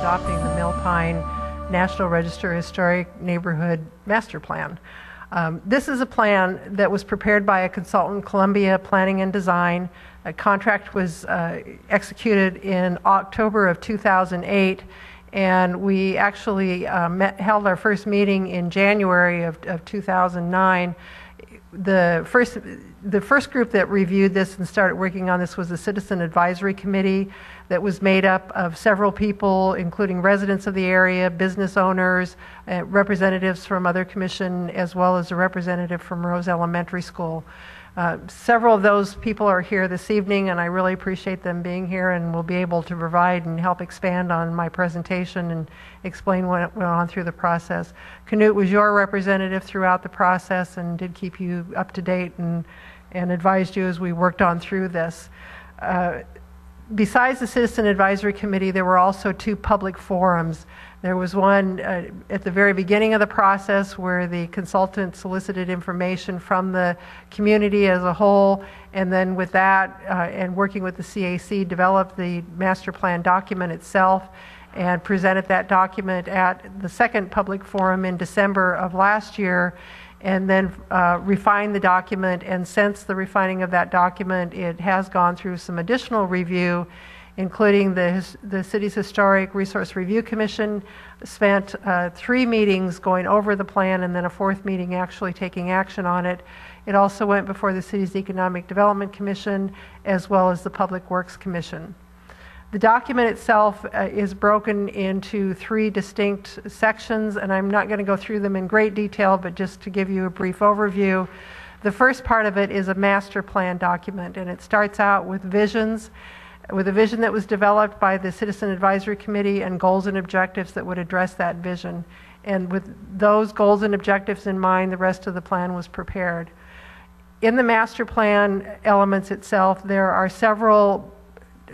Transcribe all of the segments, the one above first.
adopting the Mill Pine National Register Historic Neighborhood Master Plan. This is a plan that was prepared by a consultant, Columbia Planning and Design. A contract was executed in October of 2008, and we actually held our first meeting in January of 2009. The first group that reviewed this and started working on this was the Citizen Advisory Committee that was made up of several people, including residents of the area, business owners, representatives from other commission, as well as a representative from Rose Elementary School. Several of those people are here this evening, and I really appreciate them being here, and will be able to provide and help expand on my presentation and explain what went on through the process. Knut was your representative throughout the process and did keep you up to date and advised you as we worked on through this. Besides the Citizen Advisory Committee, there were also two public forums. There was one at the very beginning of the process where the consultant solicited information from the community as a whole, and then with that and working with the CAC, developed the master plan document itself and presented that document at the second public forum in December of last year, and then refined the document. And since the refining of that document, it has gone through some additional review, including the city's Historic Resource Review Commission spent 3 meetings going over the plan, and then a 4th meeting actually taking action on it. It also went before the city's Economic Development Commission as well as the Public Works Commission. The document itself is broken into 3 distinct sections, and I'm not going to go through them in great detail, but just to give you a brief overview. The first part of it is a master plan document, and it starts out with visions, with a vision that was developed by the Citizen Advisory Committee and goals and objectives that would address that vision. And with those goals and objectives in mind, the rest of the plan was prepared. In the master plan elements itself, there are several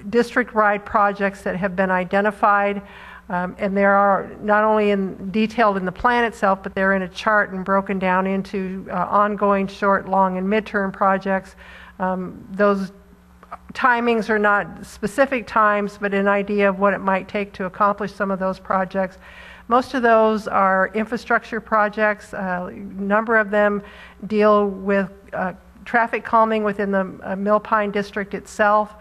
district-wide projects that have been identified, and there are not only detailed in the plan itself, but they're in a chart and broken down into ongoing short, long, and midterm projects. Those timings are not specific times, but an idea of what it might take to accomplish some of those projects. Most of those are infrastructure projects. A number of them deal with traffic calming within the Mill Pine district itself,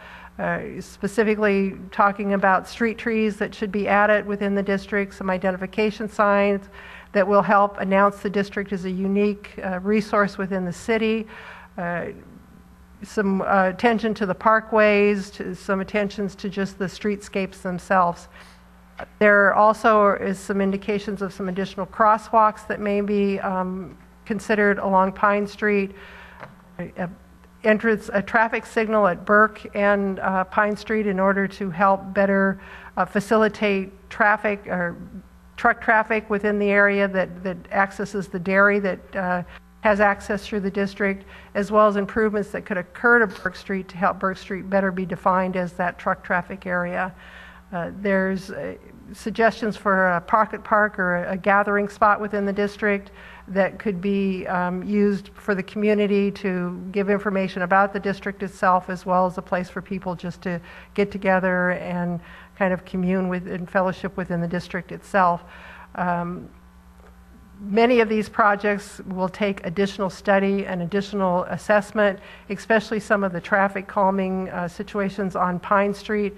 specifically talking about street trees that should be added within the district, some identification signs that will help announce the district as a unique resource within the city, some attention to the parkways, some attentions to just the streetscapes themselves. There also is some indications of some additional crosswalks that may be considered along Pine Street, a traffic signal at Burke and Pine Street in order to help better facilitate traffic or truck traffic within the area that accesses the dairy that has access through the district, as well as improvements that could occur to Burke Street to help Burke Street better be defined as that truck traffic area. There's suggestions for a pocket park or a gathering spot within the district that could be used for the community to give information about the district itself, as well as a place for people just to get together and kind of commune with and fellowship within the district itself. Many of these projects will take additional study and additional assessment, especially some of the traffic calming situations on Pine Street.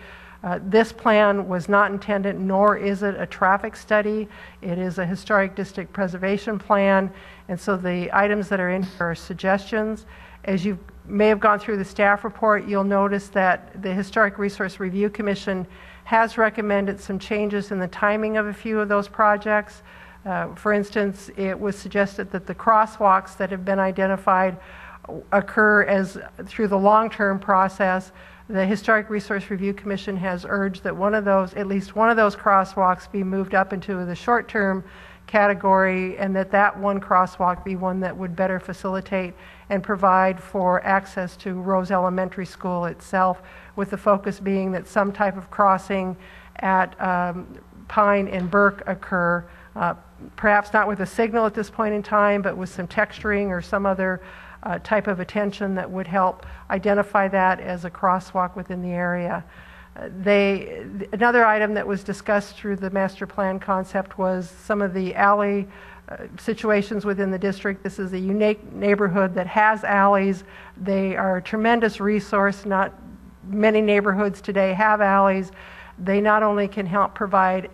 This plan was not intended, nor is it a traffic study. It is a historic district preservation plan, and so the items that are in here are suggestions. As you may have gone through the staff report, you'll notice that the Historic Resource Review Commission has recommended some changes in the timing of a few of those projects. For instance, it was suggested that the crosswalks that have been identified occur through the long-term process. The Historic Resource Review Commission has urged that at least one of those crosswalks be moved up into the short-term category, and that one crosswalk be one that would better facilitate and provide for access to Rose Elementary School itself, with the focus being that some type of crossing at Pine and Burke occur, perhaps not with a signal at this point in time, but with some texturing or some other type of attention that would help identify that as a crosswalk within the area. Another item that was discussed through the master plan concept was some of the alley situations within the district. This is a unique neighborhood that has alleys. They are a tremendous resource. Not many neighborhoods today have alleys. They not only can help provide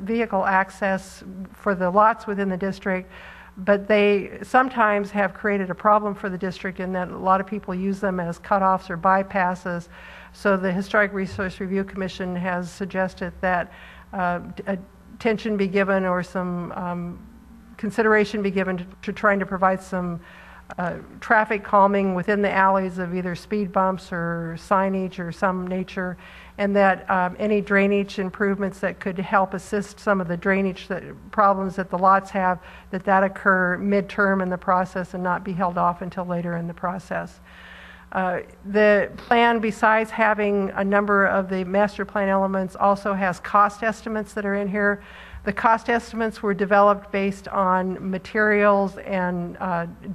vehicle access for the lots within the district, but they sometimes have created a problem for the district in that a lot of people use them as cutoffs or bypasses. So the Historic Resource Review Commission has suggested that attention be given or some consideration be given to trying to provide some traffic calming within the alleys of either speed bumps or signage or some nature, and that any drainage improvements that could help assist some of the drainage problems that the lots have, that occur midterm in the process and not be held off until later in the process. The plan, besides having a number of the master plan elements, also has cost estimates that are in here. The cost estimates were developed based on materials and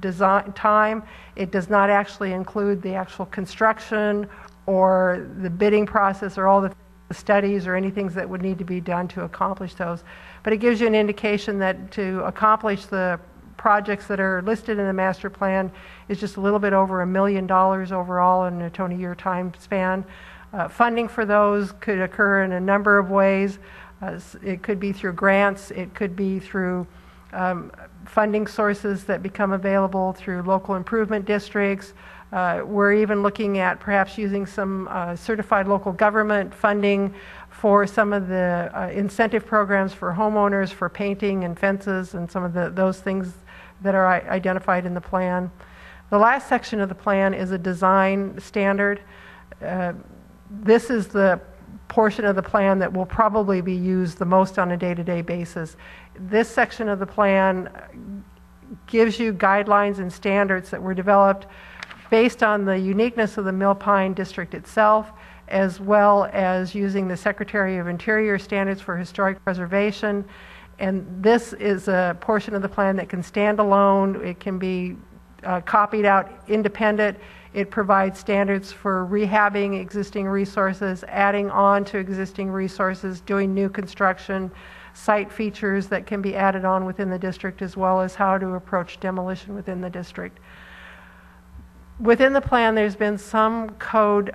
design time. It does not actually include the actual construction or the bidding process or all the studies or anything that would need to be done to accomplish those. But it gives you an indication that to accomplish the projects that are listed in the master plan is just a little bit over $1 million overall in a 20-year time span. Funding for those could occur in a number of ways. It could be through grants, it could be through funding sources that become available through local improvement districts. We're even looking at perhaps using some certified local government funding for some of the incentive programs for homeowners for painting and fences and some of those things that are identified in the plan. The last section of the plan is a design standard. This is the portion of the plan that will probably be used the most on a day-to-day basis. This section of the plan gives you guidelines and standards that were developed based on the uniqueness of the Mill-Pine district itself, as well as using the Secretary of Interior standards for historic preservation. And this is a portion of the plan that can stand alone. It can be copied out independent. It provides standards for rehabbing existing resources, adding on to existing resources, doing new construction, site features that can be added on within the district, as well as how to approach demolition within the district. Within the plan, there's been some code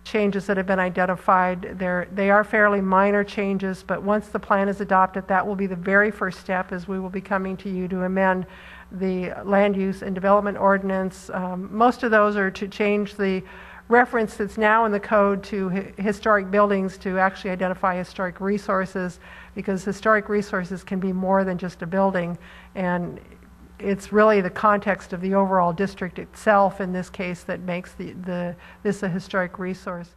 changes that have been identified. They are fairly minor changes, but once the plan is adopted, that will be the very first step, as we will be coming to you to amend the land use and development ordinance. Most of those are to change the reference that's now in the code to historic buildings to actually identify historic resources, because historic resources can be more than just a building, and it's really the context of the overall district itself in this case that makes this a historic resource.